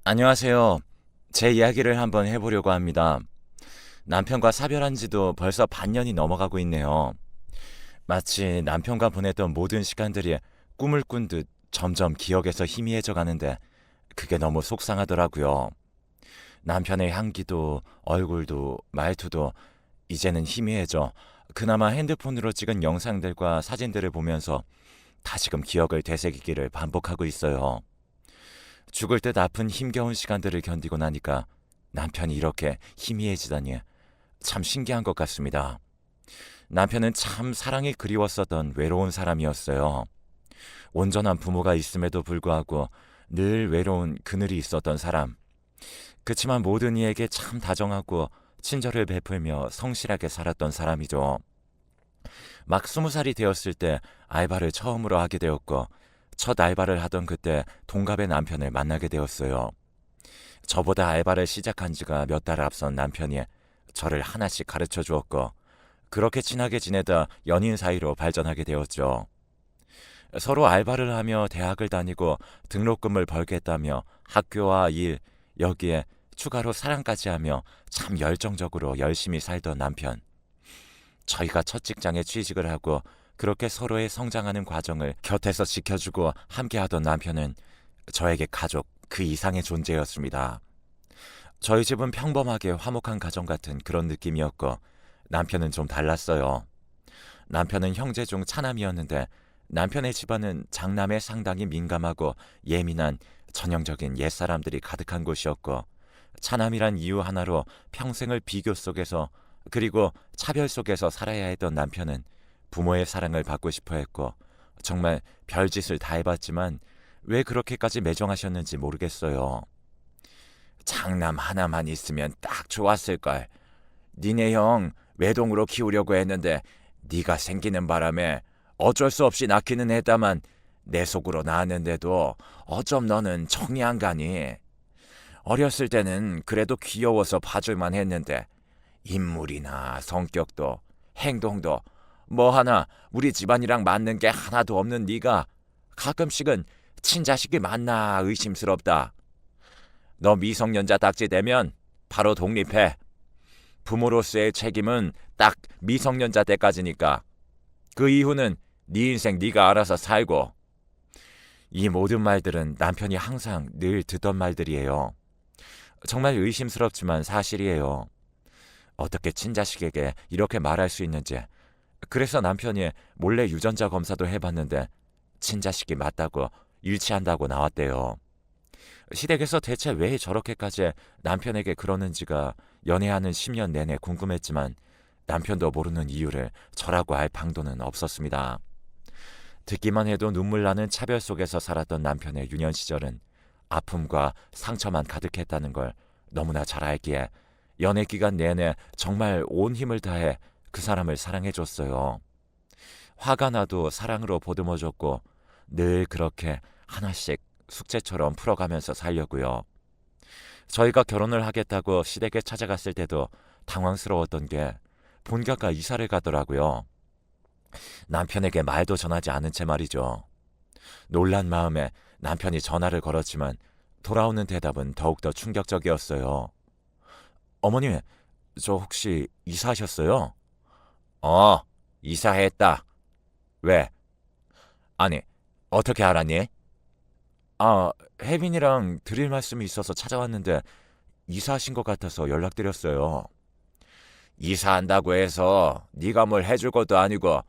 안녕하세요. 제 이야기를 한번 해보려고 합니다. 남편과 사별한 지도 벌써 반년이 넘어가고 있네요. 마치 남편과 보냈던 모든 시간들이 꿈을 꾼 듯 점점 기억에서 희미해져 가는데 그게 너무 속상하더라고요. 남편의 향기도 얼굴도 말투도 이제는 희미해져 그나마 핸드폰으로 찍은 영상들과 사진들을 보면서 다시금 기억을 되새기기를 반복하고 있어요. 죽을 듯 아픈 힘겨운 시간들을 견디고 나니까 남편이 이렇게 희미해지다니 참 신기한 것 같습니다. 남편은 참 사랑이 그리웠었던 외로운 사람이었어요. 온전한 부모가 있음에도 불구하고 늘 외로운 그늘이 있었던 사람. 그치만 모든 이에게 참 다정하고 친절을 베풀며 성실하게 살았던 사람이죠. 막 20살이 되었을 때 알바를 처음으로 하게 되었고 첫 알바를 하던 그때 동갑의 남편을 만나게 되었어요. 저보다 알바를 시작한 지가 몇 달 앞선 남편이 저를 하나씩 가르쳐 주었고 그렇게 친하게 지내다 연인 사이로 발전하게 되었죠. 서로 알바를 하며 대학을 다니고 등록금을 벌겠다며 학교와 일, 여기에 추가로 사랑까지 하며 참 열정적으로 열심히 살던 남편. 저희가 첫 직장에 취직을 하고 그렇게 서로의 성장하는 과정을 곁에서 지켜주고 함께하던 남편은 저에게 가족 그 이상의 존재였습니다. 저희 집은 평범하게 화목한 가정 같은 그런 느낌이었고 남편은 좀 달랐어요. 남편은 형제 중 차남이었는데 남편의 집안은 장남에 상당히 민감하고 예민한 전형적인 옛사람들이 가득한 곳이었고 차남이란 이유 하나로 평생을 비교 속에서 그리고 차별 속에서 살아야 했던 남편은 부모의 사랑을 받고 싶어 했고 정말 별짓을 다 해봤지만 왜 그렇게까지 매정하셨는지 모르겠어요. 장남 하나만 있으면 딱 좋았을걸. 니네 형 외동으로 키우려고 했는데 네가 생기는 바람에 어쩔 수 없이 낳기는 했다만 내 속으로 낳았는데도 어쩜 너는 정이 안 가니? 어렸을 때는 그래도 귀여워서 봐줄만 했는데 인물이나 성격도 행동도 뭐 하나 우리 집안이랑 맞는 게 하나도 없는 네가 가끔씩은 친자식이 맞나 의심스럽다. 너 미성년자 딱지되면 바로 독립해. 부모로서의 책임은 딱 미성년자 때까지니까. 그 이후는 네 인생 네가 알아서 살고. 이 모든 말들은 남편이 항상 늘 듣던 말들이에요. 정말 의심스럽지만 사실이에요. 어떻게 친자식에게 이렇게 말할 수 있는지. 그래서 남편이 몰래 유전자 검사도 해봤는데 친자식이 맞다고 일치한다고 나왔대요. 시댁에서 대체 왜 저렇게까지 남편에게 그러는지가 연애하는 10년 내내 궁금했지만 남편도 모르는 이유를 저라고 알 방도는 없었습니다. 듣기만 해도 눈물 나는 차별 속에서 살았던 남편의 유년 시절은 아픔과 상처만 가득했다는 걸 너무나 잘 알기에 연애 기간 내내 정말 온 힘을 다해 그 사람을 사랑해줬어요. 화가 나도 사랑으로 보듬어줬고 늘 그렇게 하나씩 숙제처럼 풀어가면서 살려고요. 저희가 결혼을 하겠다고 시댁에 찾아갔을 때도 당황스러웠던 게 본가가 이사를 가더라고요. 남편에게 말도 전하지 않은 채 말이죠. 놀란 마음에 남편이 전화를 걸었지만 돌아오는 대답은 더욱더 충격적이었어요. 어머니, 저 혹시 이사하셨어요? 어, 이사했다. 왜? 아니, 어떻게 알았니? 아, 혜빈이랑 드릴 말씀이 있어서 찾아왔는데 이사하신 것 같아서 연락드렸어요. 이사한다고 해서 네가 뭘 해줄 것도 아니고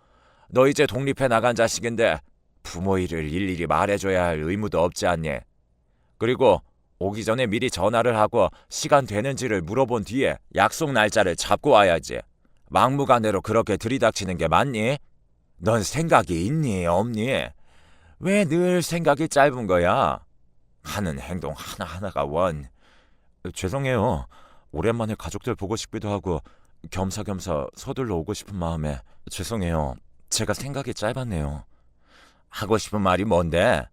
너 이제 독립해 나간 자식인데 부모 일을 일일이 말해줘야 할 의무도 없지 않니? 그리고 오기 전에 미리 전화를 하고 시간 되는지를 물어본 뒤에 약속 날짜를 잡고 와야지. 막무가내로 그렇게 들이닥치는 게 맞니? 넌 생각이 있니 없니? 왜 늘 생각이 짧은 거야? 하는 행동 하나하나가 원. 죄송해요. 오랜만에 가족들 보고 싶기도 하고 겸사겸사 서둘러 오고 싶은 마음에 죄송해요. 제가 생각이 짧았네요. 하고 싶은 말이 뭔데?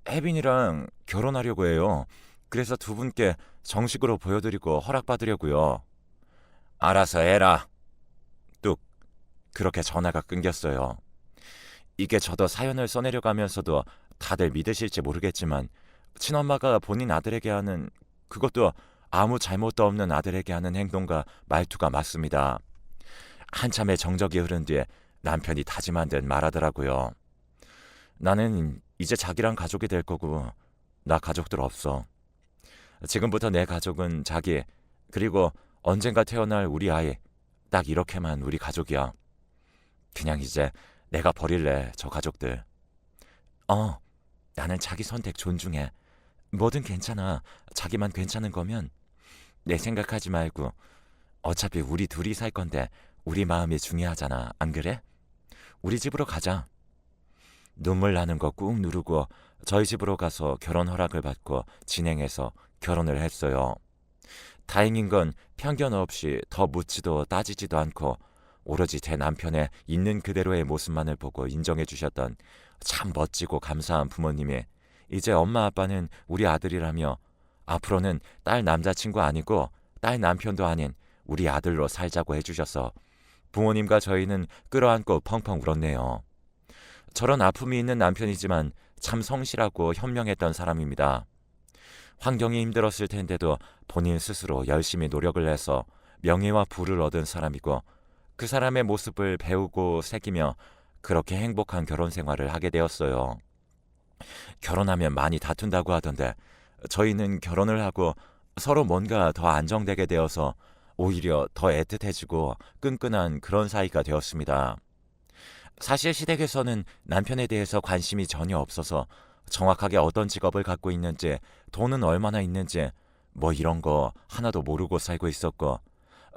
혜빈이랑 결혼하려고 해요. 그래서 두 분께 정식으로 보여드리고 허락받으려고요. 알아서 해라. 뚝. 그렇게 전화가 끊겼어요. 이게 저도 사연을 써내려가면서도 다들 믿으실지 모르겠지만 친엄마가 본인 아들에게 하는, 그것도 아무 잘못도 없는 아들에게 하는 행동과 말투가 맞습니다. 한참의 정적이 흐른 뒤에 남편이 다짐한 듯 말하더라고요. 나는 이제 자기랑 가족이 될 거고 나 가족들 없어. 지금부터 내 가족은 자기, 그리고 언젠가 태어날 우리 아이, 딱 이렇게만 우리 가족이야. 그냥 이제 내가 버릴래, 저 가족들. 어, 나는 자기 선택 존중해. 뭐든 괜찮아. 자기만 괜찮은 거면 내 생각하지 말고. 어차피 우리 둘이 살 건데 우리 마음이 중요하잖아. 안 그래? 우리 집으로 가자. 눈물 나는 거 꾹 누르고 저희 집으로 가서 결혼 허락을 받고 진행해서 결혼을 했어요. 다행인 건 편견 없이 더 묻지도 따지지도 않고 오로지 제 남편의 있는 그대로의 모습만을 보고 인정해 주셨던 참 멋지고 감사한 부모님이 이제 엄마 아빠는 우리 아들이라며 앞으로는 딸 남자친구 아니고 딸 남편도 아닌 우리 아들로 살자고 해주셔서 부모님과 저희는 끌어안고 펑펑 울었네요. 저런 아픔이 있는 남편이지만 참 성실하고 현명했던 사람입니다. 환경이 힘들었을 텐데도 본인 스스로 열심히 노력을 해서 명예와 부를 얻은 사람이고 그 사람의 모습을 배우고 새기며 그렇게 행복한 결혼 생활을 하게 되었어요. 결혼하면 많이 다툰다고 하던데 저희는 결혼을 하고 서로 뭔가 더 안정되게 되어서 오히려 더 애틋해지고 끈끈한 그런 사이가 되었습니다. 사실 시댁에서는 남편에 대해서 관심이 전혀 없어서 정확하게 어떤 직업을 갖고 있는지, 돈은 얼마나 있는지 뭐 이런 거 하나도 모르고 살고 있었고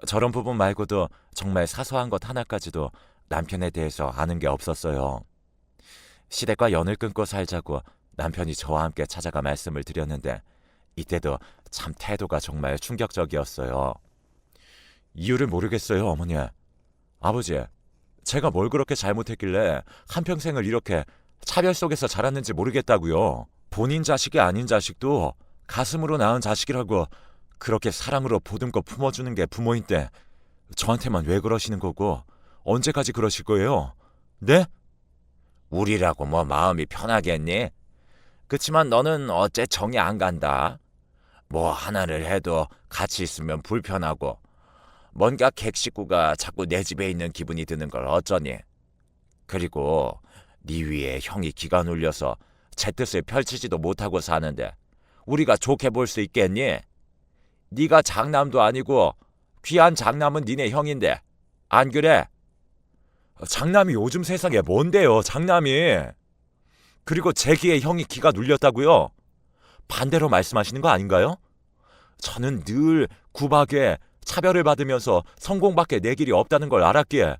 저런 부분 말고도 정말 사소한 것 하나까지도 남편에 대해서 아는 게 없었어요. 시댁과 연을 끊고 살자고 남편이 저와 함께 찾아가 말씀을 드렸는데 이때도 참 태도가 정말 충격적이었어요. 이유를 모르겠어요, 어머니. 아버지, 제가 뭘 그렇게 잘못했길래 한평생을 이렇게 차별 속에서 자랐는지 모르겠다고요. 본인 자식이 아닌 자식도 가슴으로 낳은 자식이라고 그렇게 사랑으로 보듬고 품어주는 게 부모인데 저한테만 왜 그러시는 거고 언제까지 그러실 거예요? 네? 우리라고 뭐 마음이 편하겠니? 그치만 너는 어째 정이 안 간다. 뭐 하나를 해도 같이 있으면 불편하고 뭔가 객식구가 자꾸 내 집에 있는 기분이 드는 걸 어쩌니? 그리고 네 위에 형이 기가 눌려서 제 뜻을 펼치지도 못하고 사는데 우리가 좋게 볼 수 있겠니? 네가 장남도 아니고 귀한 장남은 니네 형인데 안 그래? 장남이 요즘 세상에 뭔데요, 장남이? 그리고 제 귀에 형이 기가 눌렸다고요? 반대로 말씀하시는 거 아닌가요? 저는 늘 구박에 차별을 받으면서 성공밖에 내 길이 없다는 걸 알았기에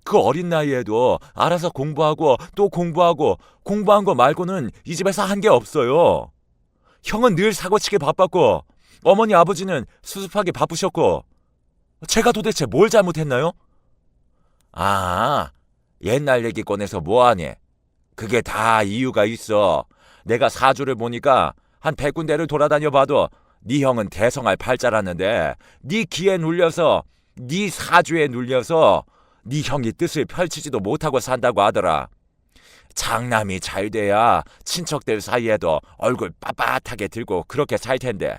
그 어린 나이에도 알아서 공부하고 또 공부하고 공부한 거 말고는 이 집에서 한 게 없어요. 형은 늘 사고치게 바빴고 어머니 아버지는 수습하기 바쁘셨고 제가 도대체 뭘 잘못했나요? 아, 옛날 얘기 꺼내서 뭐하니? 그게 다 이유가 있어. 내가 사주를 보니까 한 100군데를 돌아다녀 봐도 네 형은 대성할 팔자라는데 네 기에 눌려서 네 사주에 눌려서 네 형이 뜻을 펼치지도 못하고 산다고 하더라. 장남이 잘 돼야 친척들 사이에도 얼굴 빳빳하게 들고 그렇게 살 텐데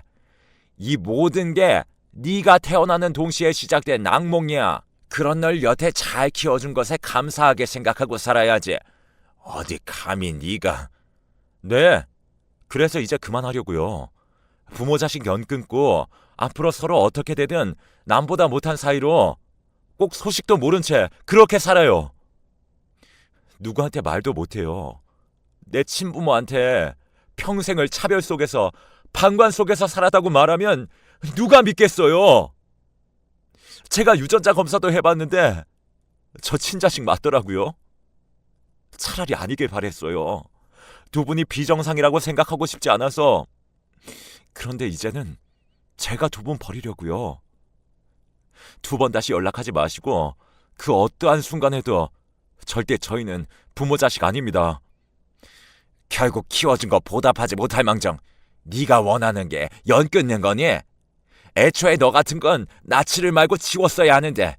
이 모든 게 네가 태어나는 동시에 시작된 악몽이야. 그런 널 여태 잘 키워준 것에 감사하게 생각하고 살아야지. 어디 감히 네가. 네, 그래서 이제 그만하려고요. 부모 자식 연 끊고 앞으로 서로 어떻게 되든 남보다 못한 사이로 꼭 소식도 모른 채 그렇게 살아요. 누구한테 말도 못해요. 내 친부모한테 평생을 차별 속에서 방관 속에서 살았다고 말하면 누가 믿겠어요? 제가 유전자 검사도 해봤는데 저 친자식 맞더라고요. 차라리 아니길 바랬어요. 두 분이 비정상이라고 생각하고 싶지 않아서. 그런데 이제는 제가 두 분 버리려고요. 두 번 다시 연락하지 마시고 그 어떠한 순간에도 절대 저희는 부모 자식 아닙니다. 결국 키워준 거 보답하지 못할 망정 네가 원하는 게 연 끊는 거니? 애초에 너 같은 건 나치를 말고 지웠어야 하는데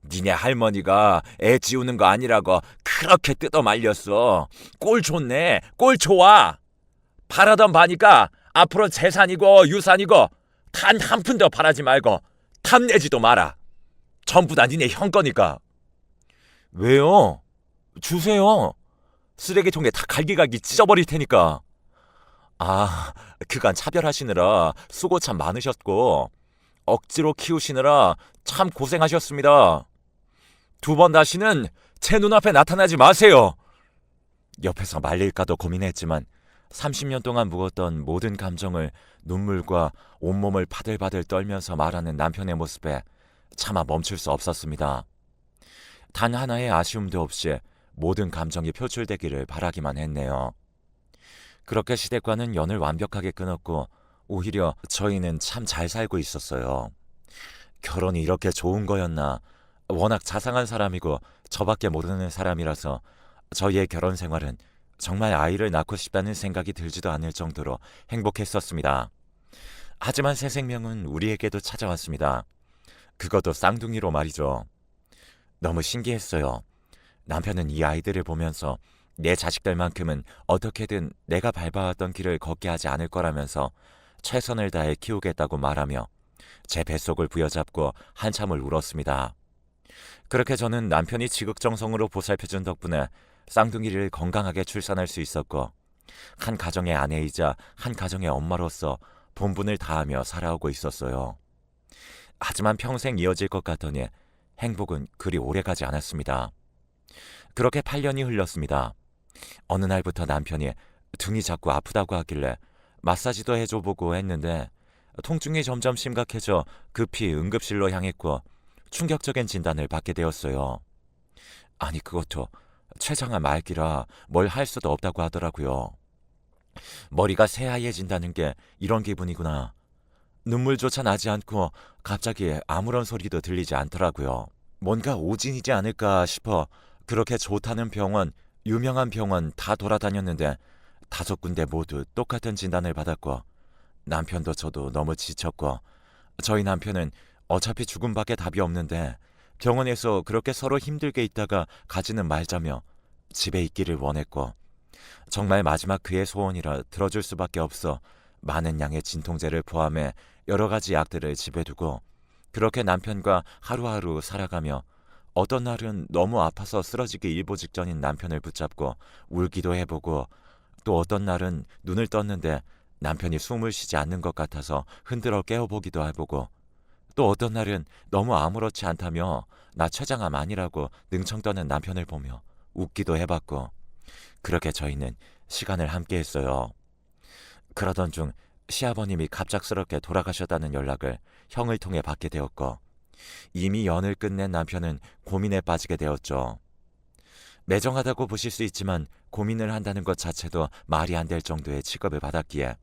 니네 할머니가 애 지우는 거 아니라고 그렇게 뜯어 말렸어. 꼴 좋네, 꼴 좋아. 바라던 바니까 앞으로 재산이고 유산이고 단 한 푼도 바라지 말고 탐내지도 마라. 전부 다 니네 형 거니까. 왜요? 주세요. 쓰레기통에 다 갈기갈기 찢어버릴 테니까. 아, 그간 차별하시느라 수고 참 많으셨고 억지로 키우시느라 참 고생하셨습니다. 두 번 다시는 제 눈앞에 나타나지 마세요. 옆에서 말릴까도 고민했지만 30년 동안 묵었던 모든 감정을 눈물과 온몸을 바들바들 떨면서 말하는 남편의 모습에 차마 멈출 수 없었습니다. 단 하나의 아쉬움도 없이 모든 감정이 표출되기를 바라기만 했네요. 그렇게 시댁과는 연을 완벽하게 끊었고 오히려 저희는 참 잘 살고 있었어요. 결혼이 이렇게 좋은 거였나. 워낙 자상한 사람이고 저밖에 모르는 사람이라서 저희의 결혼 생활은 정말 아이를 낳고 싶다는 생각이 들지도 않을 정도로 행복했었습니다. 하지만 새 생명은 우리에게도 찾아왔습니다. 그것도 쌍둥이로 말이죠. 너무 신기했어요. 남편은 이 아이들을 보면서 내 자식들만큼은 어떻게든 내가 밟아왔던 길을 걷게 하지 않을 거라면서 최선을 다해 키우겠다고 말하며 제 뱃속을 부여잡고 한참을 울었습니다. 그렇게 저는 남편이 지극정성으로 보살펴준 덕분에 쌍둥이를 건강하게 출산할 수 있었고 한 가정의 아내이자 한 가정의 엄마로서 본분을 다하며 살아오고 있었어요. 하지만 평생 이어질 것 같더니 행복은 그리 오래가지 않았습니다. 그렇게 8년이 흘렀습니다. 어느 날부터 남편이 등이 자꾸 아프다고 하길래 마사지도 해줘보고 했는데 통증이 점점 심각해져 급히 응급실로 향했고 충격적인 진단을 받게 되었어요. 아니 그것도 췌장암 말기라 뭘 할 수도 없다고 하더라고요. 머리가 새하얘진다는 게 이런 기분이구나. 눈물조차 나지 않고 갑자기 아무런 소리도 들리지 않더라고요. 뭔가 오진이지 않을까 싶어 그렇게 좋다는 병원, 유명한 병원 다 돌아다녔는데 5군데 모두 똑같은 진단을 받았고 남편도 저도 너무 지쳤고 저희 남편은 어차피 죽음밖에 답이 없는데 병원에서 그렇게 서로 힘들게 있다가 가지는 말자며 집에 있기를 원했고 정말 마지막 그의 소원이라 들어줄 수밖에 없어 많은 양의 진통제를 포함해 여러 가지 약들을 집에 두고 그렇게 남편과 하루하루 살아가며 어떤 날은 너무 아파서 쓰러지기 일보 직전인 남편을 붙잡고 울기도 해보고 또 어떤 날은 눈을 떴는데 남편이 숨을 쉬지 않는 것 같아서 흔들어 깨워보기도 해보고 또 어떤 날은 너무 아무렇지 않다며 나 췌장암 아니라고 능청 떠는 남편을 보며 웃기도 해봤고 그렇게 저희는 시간을 함께 했어요. 그러던 중 시아버님이 갑작스럽게 돌아가셨다는 연락을 형을 통해 받게 되었고 이미 연을 끝낸 남편은 고민에 빠지게 되었죠. 매정하다고 보실 수 있지만 고민을 한다는 것 자체도 말이 안 될 정도의 취급을 받았기에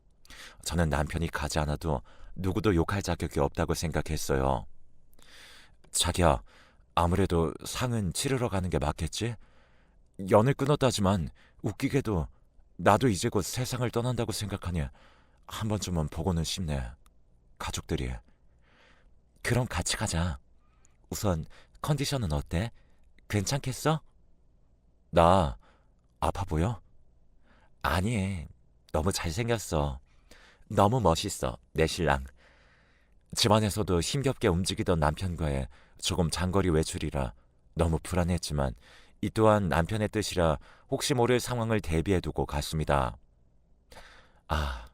저는 남편이 가지 않아도 누구도 욕할 자격이 없다고 생각했어요. 자기야, 아무래도 상은 치르러 가는 게 맞겠지? 연을 끊었다지만 웃기게도 나도 이제 곧 세상을 떠난다고 생각하니 한 번쯤은 보고는 싶네. 가족들이. 그럼 같이 가자. 우선 컨디션은 어때? 괜찮겠어? 나 아파 보여? 아니, 너무 잘생겼어. 너무 멋있어, 내 신랑. 집안에서도 힘겹게 움직이던 남편과의 조금 장거리 외출이라 너무 불안했지만 이 또한 남편의 뜻이라 혹시 모를 상황을 대비해두고 갔습니다. 아,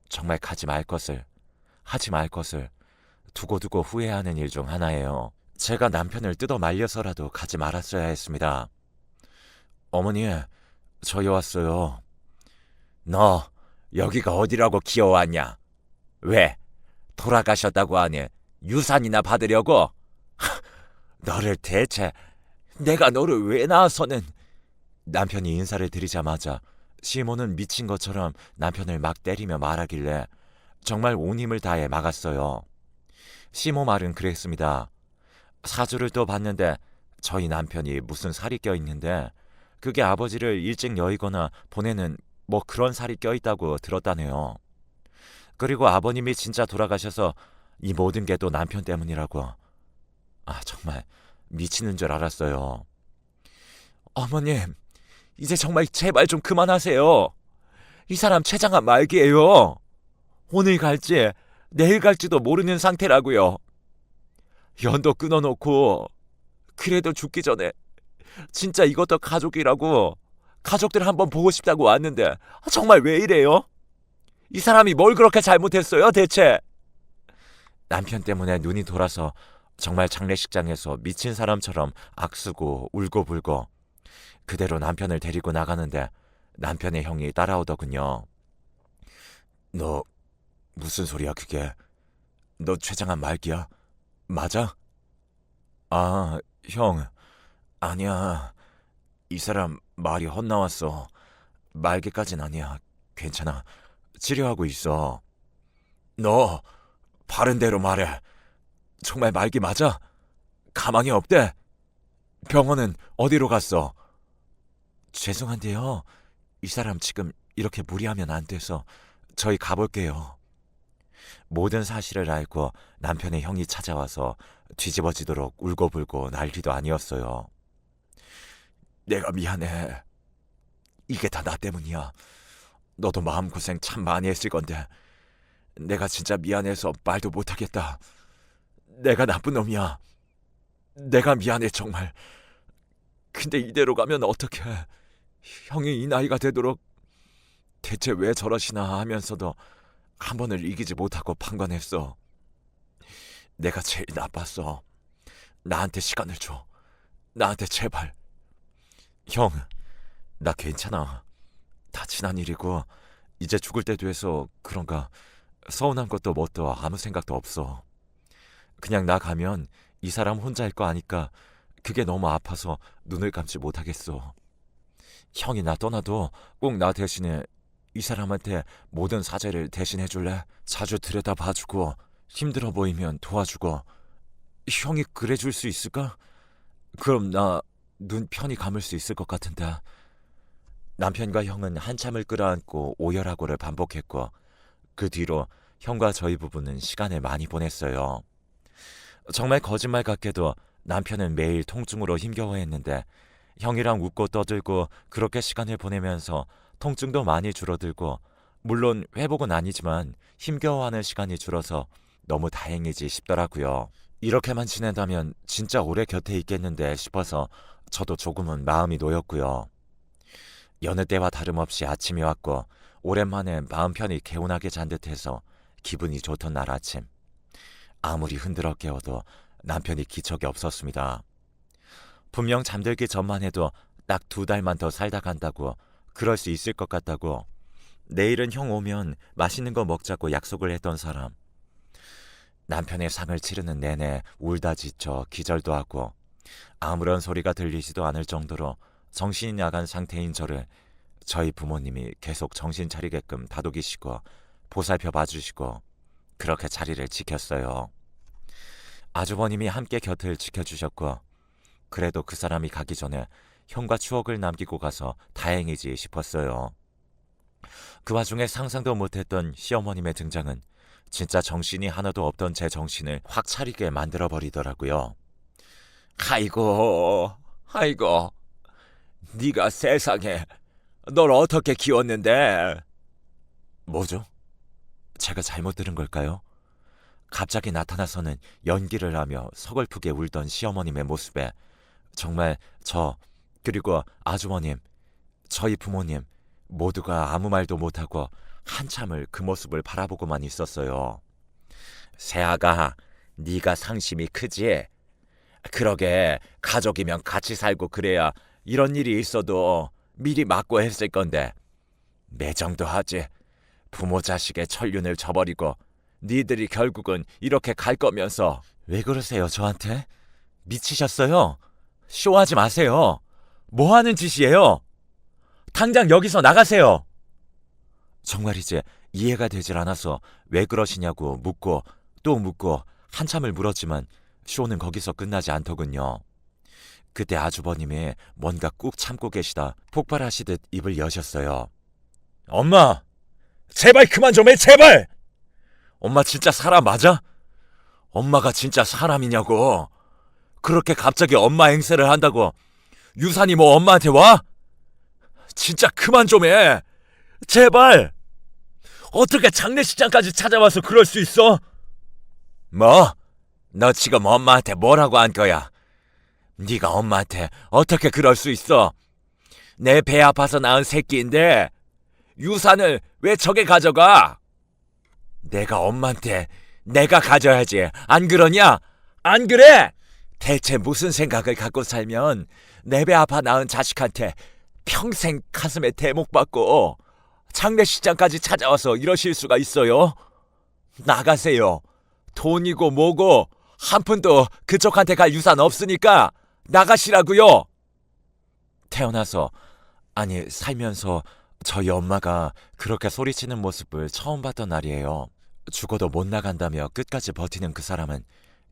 정말 가지 말 것을, 하지 말 것을 두고두고 후회하는 일 중 하나예요. 제가 남편을 뜯어 말려서라도 가지 말았어야 했습니다. 어머니, 저희 왔어요. 너 여기가 어디라고 기어왔냐? 왜? 돌아가셨다고 하니 유산이나 받으려고? 너를 대체 내가 너를 왜 낳아서는. 남편이 인사를 드리자마자 시모는 미친 것처럼 남편을 막 때리며 말하길래 정말 온 힘을 다해 막았어요. 시모 말은 그랬습니다. 사주를 또 봤는데 저희 남편이 무슨 살이 껴있는데 그게 아버지를 일찍 여의거나 보내는 뭐 그런 살이 껴있다고 들었다네요. 그리고 아버님이 진짜 돌아가셔서 이 모든 게 또 남편 때문이라고. 아, 정말 미치는 줄 알았어요. 어머님, 이제 정말 제발 좀 그만하세요. 이 사람 췌장암 말기예요. 오늘 갈지 내일 갈지도 모르는 상태라고요. 연도 끊어놓고 그래도 죽기 전에 진짜 이것도 가족이라고 가족들 한번 보고 싶다고 왔는데 정말 왜 이래요? 이 사람이 뭘 그렇게 잘못했어요 대체? 남편 때문에 눈이 돌아서 정말 장례식장에서 미친 사람처럼 악쓰고 울고불고 그대로 남편을 데리고 나가는데 남편의 형이 따라오더군요. 너 무슨 소리야 그게? 너 췌장암 말기야? 맞아? 아, 형. 아니야. 이 사람 말이 헛나왔어. 말기까진 아니야. 괜찮아. 치료하고 있어. 너 바른 대로 말해. 정말 말기 맞아? 가망이 없대? 병원은 어디로 갔어? 죄송한데요. 이 사람 지금 이렇게 무리하면 안 돼서 저희 가볼게요. 모든 사실을 알고 남편의 형이 찾아와서 뒤집어지도록 울고불고 난리도 아니었어요. 내가 미안해. 이게 다 나 때문이야. 너도 마음고생 참 많이 했을 건데 내가 진짜 미안해서 말도 못하겠다. 내가 나쁜 놈이야. 내가 미안해 정말. 근데 이대로 가면 어떡해. 형이 이 나이가 되도록 대체 왜 저러시나 하면서도 한 번을 이기지 못하고 판단했어. 내가 제일 나빴어. 나한테 시간을 줘. 나한테 제발. 형, 나 괜찮아. 다 지난 일이고 이제 죽을 때도 해서 그런가 서운한 것도 뭣도 아무 생각도 없어. 그냥 나 가면 이 사람 혼자일 거 아니까 그게 너무 아파서 눈을 감지 못하겠어. 형이 나 떠나도 꼭 나 대신에 이 사람한테 모든 사죄를 대신해줄래? 자주 들여다봐주고 힘들어 보이면 도와주고. 형이 그래줄 수 있을까? 그럼 나 눈 편히 감을 수 있을 것 같은데. 남편과 형은 한참을 끌어안고 오열하고를 반복했고 그 뒤로 형과 저희 부부는 시간을 많이 보냈어요. 정말 거짓말 같게도 남편은 매일 통증으로 힘겨워했는데 형이랑 웃고 떠들고 그렇게 시간을 보내면서 통증도 많이 줄어들고 물론 회복은 아니지만 힘겨워하는 시간이 줄어서 너무 다행이지 싶더라고요. 이렇게만 지낸다면 진짜 오래 곁에 있겠는데 싶어서 저도 조금은 마음이 놓였고요. 여느 때와 다름없이 아침이 왔고 오랜만에 마음 편히 개운하게 잔 듯해서 기분이 좋던 날 아침. 아무리 흔들어 깨워도 남편이 기척이 없었습니다. 분명 잠들기 전만 해도 딱 2달만 더 살다 간다고 그럴 수 있을 것 같다고 내일은 형 오면 맛있는 거 먹자고 약속을 했던 사람. 남편의 상을 치르는 내내 울다 지쳐 기절도 하고 아무런 소리가 들리지도 않을 정도로 정신이 나간 상태인 저를 저희 부모님이 계속 정신 차리게끔 다독이시고 보살펴 봐주시고 그렇게 자리를 지켰어요. 아주버님이 함께 곁을 지켜주셨고 그래도 그 사람이 가기 전에 형과 추억을 남기고 가서 다행이지 싶었어요. 그 와중에 상상도 못했던 시어머님의 등장은 진짜 정신이 하나도 없던 제 정신을 확 차리게 만들어버리더라고요. 아이고, 아이고, 네가 세상에 널 어떻게 키웠는데? 뭐죠? 제가 잘못 들은 걸까요? 갑자기 나타나서는 연기를 하며 서글프게 울던 시어머님의 모습에 정말 저 그리고 아주머님, 저희 부모님 모두가 아무 말도 못하고 한참을 그 모습을 바라보고만 있었어요. 새아가, 네가 상심이 크지? 그러게 가족이면 같이 살고 그래야 이런 일이 있어도 미리 막고 했을 건데 매정도 하지. 부모 자식의 천륜을 저버리고 니들이 결국은 이렇게 갈 거면서. 왜 그러세요 저한테? 미치셨어요? 쇼하지 마세요. 뭐 하는 짓이에요? 당장 여기서 나가세요. 정말 이제 이해가 되질 않아서 왜 그러시냐고 묻고 또 묻고 한참을 물었지만 쇼는 거기서 끝나지 않더군요. 그때 아주버님이 뭔가 꾹 참고 계시다 폭발하시듯 입을 여셨어요. 엄마! 제발 그만 좀 해, 제발! 엄마 진짜 사람 맞아? 엄마가 진짜 사람이냐고. 그렇게 갑자기 엄마 행세를 한다고 유산이 뭐 엄마한테 와? 진짜 그만 좀 해. 제발! 어떻게 장례식장까지 찾아와서 그럴 수 있어? 뭐? 너 지금 엄마한테 뭐라고 한 거야? 네가 엄마한테 어떻게 그럴 수 있어? 내 배 아파서 낳은 새끼인데 유산을 왜 저게 가져가? 내가 엄마한테 내가 가져야지. 안 그러냐? 안 그래? 대체 무슨 생각을 갖고 살면 내 배 아파 낳은 자식한테 평생 가슴에 대목 받고 장례식장까지 찾아와서 이러실 수가 있어요? 나가세요. 돈이고 뭐고 한 푼도 그쪽한테 갈 유산 없으니까 나가시라고요. 태어나서, 아니 살면서 저희 엄마가 그렇게 소리치는 모습을 처음 봤던 날이에요. 죽어도 못 나간다며 끝까지 버티는 그 사람은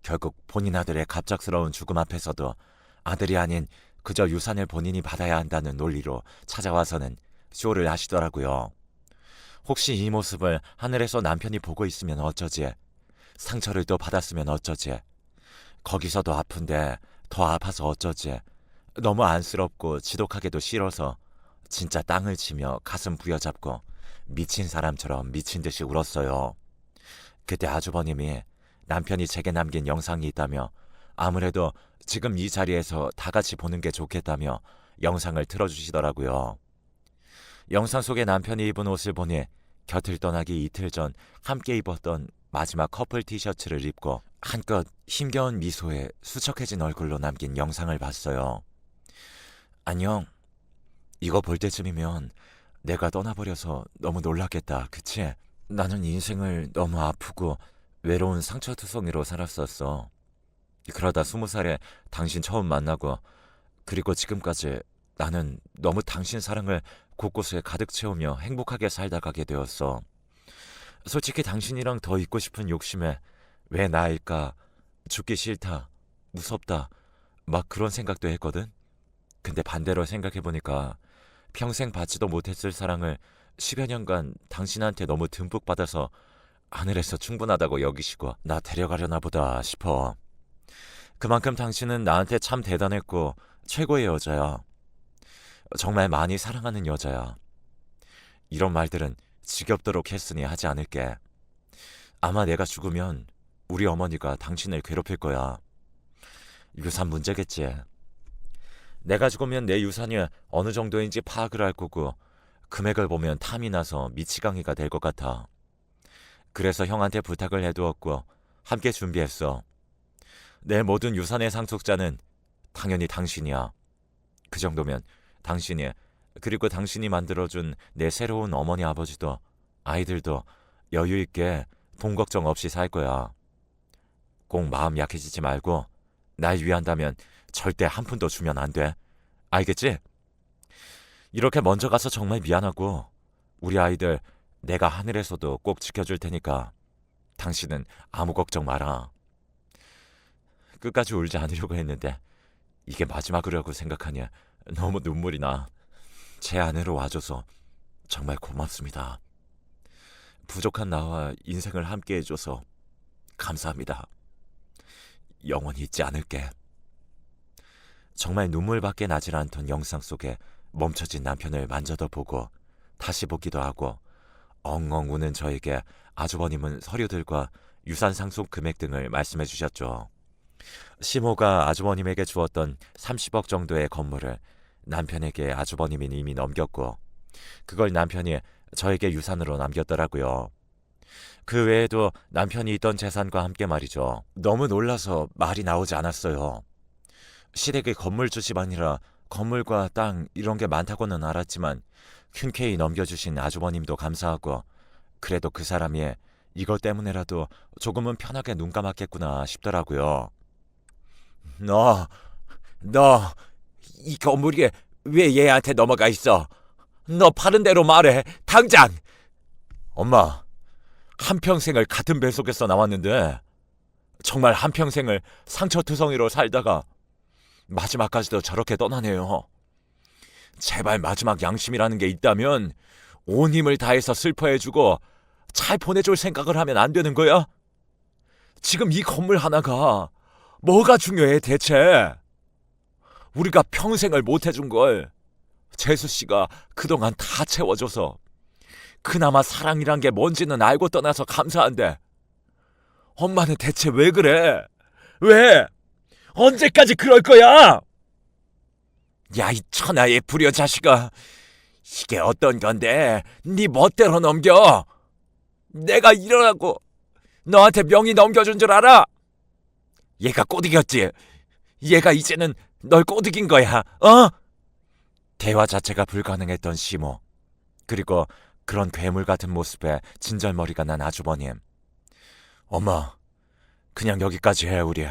결국 본인 아들의 갑작스러운 죽음 앞에서도 아들이 아닌 그저 유산을 본인이 받아야 한다는 논리로 찾아와서는 쇼를 하시더라고요. 혹시 이 모습을 하늘에서 남편이 보고 있으면 어쩌지? 상처를 또 받았으면 어쩌지? 거기서도 아픈데 더 아파서 어쩌지? 너무 안쓰럽고 지독하게도 싫어서 진짜 땅을 치며 가슴 부여잡고 미친 사람처럼 미친 듯이 울었어요. 그때 아주버님이 남편이 제게 남긴 영상이 있다며 아무래도 지금 이 자리에서 다 같이 보는 게 좋겠다며 영상을 틀어주시더라고요. 영상 속에 남편이 입은 옷을 보니 곁을 떠나기 이틀 전 함께 입었던 마지막 커플 티셔츠를 입고 한껏 힘겨운 미소에 수척해진 얼굴로 남긴 영상을 봤어요. 안녕. 이거 볼 때쯤이면 내가 떠나버려서 너무 놀랐겠다. 그치? 나는 인생을 너무 아프고 외로운 상처투성이로 살았었어. 그러다 20살에 당신 처음 만나고 그리고 지금까지 나는 너무 당신 사랑을 곳곳에 가득 채우며 행복하게 살다 가게 되었어. 솔직히 당신이랑 더 있고 싶은 욕심에 왜 나일까? 죽기 싫다. 무섭다. 막 그런 생각도 했거든. 근데 반대로 생각해보니까 평생 받지도 못했을 사랑을 10여 년간 당신한테 너무 듬뿍 받아서 하늘에서 충분하다고 여기시고 나 데려가려나 보다 싶어. 그만큼 당신은 나한테 참 대단했고 최고의 여자야. 정말 많이 사랑하는 여자야. 이런 말들은 지겹도록 했으니 하지 않을게. 아마 내가 죽으면 우리 어머니가 당신을 괴롭힐 거야. 유산 문제겠지. 내가 죽으면 내 유산이 어느 정도인지 파악을 할 거고 금액을 보면 탐이 나서 미치광이가 될 것 같아. 그래서 형한테 부탁을 해두었고 함께 준비했어. 내 모든 유산의 상속자는 당연히 당신이야. 그 정도면 당신이, 그리고 당신이 만들어준 내 새로운 어머니 아버지도 아이들도 여유있게 돈 걱정 없이 살 거야. 꼭 마음 약해지지 말고 날 위한다면 절대 한 푼도 주면 안 돼. 알겠지? 이렇게 먼저 가서 정말 미안하고 우리 아이들 내가 하늘에서도 꼭 지켜줄 테니까 당신은 아무 걱정 마라. 끝까지 울지 않으려고 했는데 이게 마지막이라고 생각하니 너무 눈물이 나. 제 아내로 와줘서 정말 고맙습니다. 부족한 나와 인생을 함께 해줘서 감사합니다. 영원히 잊지 않을게. 정말 눈물밖에 나질 않던 영상 속에 멈춰진 남편을 만져도 보고 다시 보기도 하고 엉엉 우는 저에게 아주버님은 서류들과 유산 상속 금액 등을 말씀해 주셨죠. 시모가 아주버님에게 주었던 30억 정도의 건물을 남편에게 아주버님이 이미 넘겼고 그걸 남편이 저에게 유산으로 남겼더라고요. 그 외에도 남편이 있던 재산과 함께 말이죠. 너무 놀라서 말이 나오지 않았어요. 시댁의 건물주 집안이라 건물과 땅 이런 게 많다고는 알았지만 흔쾌히 넘겨주신 아주버님도 감사하고 그래도 그 사람이 이것 때문에라도 조금은 편하게 눈 감았겠구나 싶더라고요. 너 이 건물이 왜 얘한테 넘어가 있어? 너 파는 대로 말해, 당장! 엄마, 한평생을 같은 배 속에서 나왔는데 정말 한평생을 상처투성이로 살다가 마지막까지도 저렇게 떠나네요. 제발 마지막 양심이라는 게 있다면 온 힘을 다해서 슬퍼해주고 잘 보내줄 생각을 하면 안 되는 거야? 지금 이 건물 하나가 뭐가 중요해 대체? 우리가 평생을 못 해준 걸 재수 씨가 그동안 다 채워줘서 그나마 사랑이란 게 뭔지는 알고 떠나서 감사한데 엄마는 대체 왜 그래? 왜? 언제까지 그럴 거야? 야, 이 천하의 불효 자식아. 이게 어떤 건데 네 멋대로 넘겨. 내가 이러라고 너한테 명의 넘겨준 줄 알아? 얘가 꼬드겼지. 얘가 이제는 널 꼬드긴 거야. 어? 대화 자체가 불가능했던 시모. 그리고 그런 괴물 같은 모습에 진절머리가 난 아주버님. 엄마, 그냥 여기까지 해, 우리.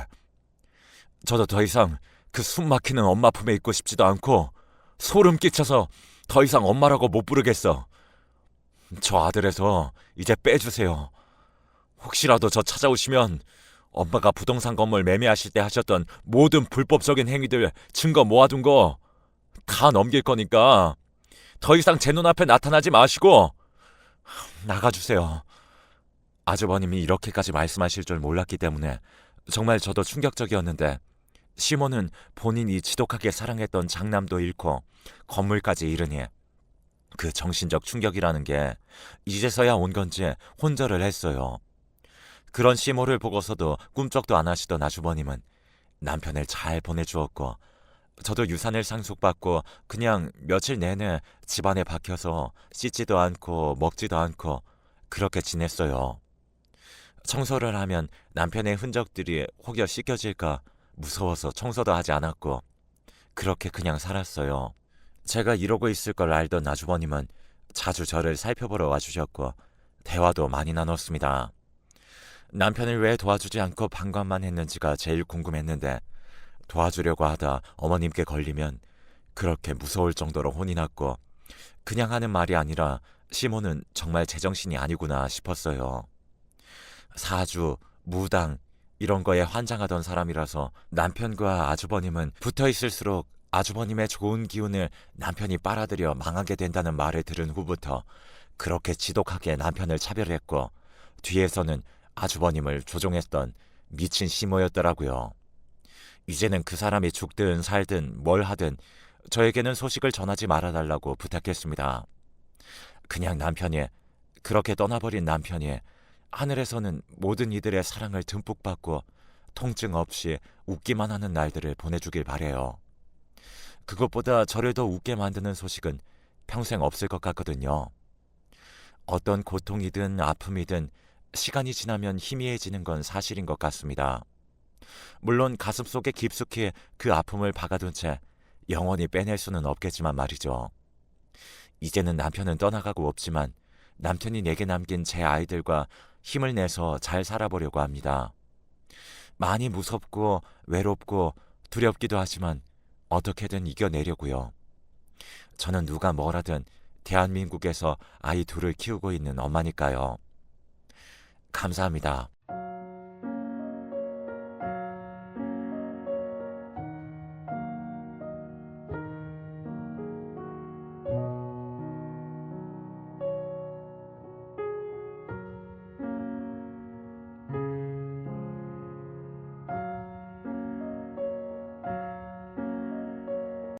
저도 더 이상 그 숨막히는 엄마 품에 있고 싶지도 않고 소름 끼쳐서 더 이상 엄마라고 못 부르겠어. 저 아들에서 이제 빼주세요. 혹시라도 저 찾아오시면 엄마가 부동산 건물 매매하실 때 하셨던 모든 불법적인 행위들 증거 모아둔 거 다 넘길 거니까 더 이상 제 눈앞에 나타나지 마시고 나가주세요. 아주버님이 이렇게까지 말씀하실 줄 몰랐기 때문에 정말 저도 충격적이었는데 시몬은 본인이 지독하게 사랑했던 장남도 잃고 건물까지 잃으니 그 정신적 충격이라는 게 이제서야 온 건지 혼절을 했어요. 그런 시모를 보고서도 꿈쩍도 안 하시던 아주버님은 남편을 잘 보내주었고 저도 유산을 상속받고 그냥 며칠 내내 집안에 박혀서 씻지도 않고 먹지도 않고 그렇게 지냈어요. 청소를 하면 남편의 흔적들이 혹여 씻겨질까 무서워서 청소도 하지 않았고 그렇게 그냥 살았어요. 제가 이러고 있을 걸 알던 아주버님은 자주 저를 살펴보러 와주셨고 대화도 많이 나눴습니다. 남편을 왜 도와주지 않고 방관만 했는지가 제일 궁금했는데 도와주려고 하다 어머님께 걸리면 그렇게 무서울 정도로 혼이 났고 그냥 하는 말이 아니라 시모는 정말 제정신이 아니구나 싶었어요. 사주, 무당 이런 거에 환장하던 사람이라서 남편과 아주버님은 붙어 있을수록 아주버님의 좋은 기운을 남편이 빨아들여 망하게 된다는 말을 들은 후부터 그렇게 지독하게 남편을 차별했고 뒤에서는 아주버님을 조종했던 미친 시모였더라고요. 이제는 그 사람이 죽든 살든 뭘 하든 저에게는 소식을 전하지 말아달라고 부탁했습니다. 그냥 남편이, 그렇게 떠나버린 남편이 하늘에서는 모든 이들의 사랑을 듬뿍 받고 통증 없이 웃기만 하는 날들을 보내주길 바래요. 그것보다 저를 더 웃게 만드는 소식은 평생 없을 것 같거든요. 어떤 고통이든 아픔이든 시간이 지나면 희미해지는 건 사실인 것 같습니다. 물론 가슴속에 깊숙이 그 아픔을 박아둔 채 영원히 빼낼 수는 없겠지만 말이죠. 이제는 남편은 떠나가고 없지만 남편이 내게 남긴 제 아이들과 힘을 내서 잘 살아보려고 합니다. 많이 무섭고 외롭고 두렵기도 하지만 어떻게든 이겨내려고요. 저는 누가 뭐라든 대한민국에서 아이 둘을 키우고 있는 엄마니까요. 감사합니다.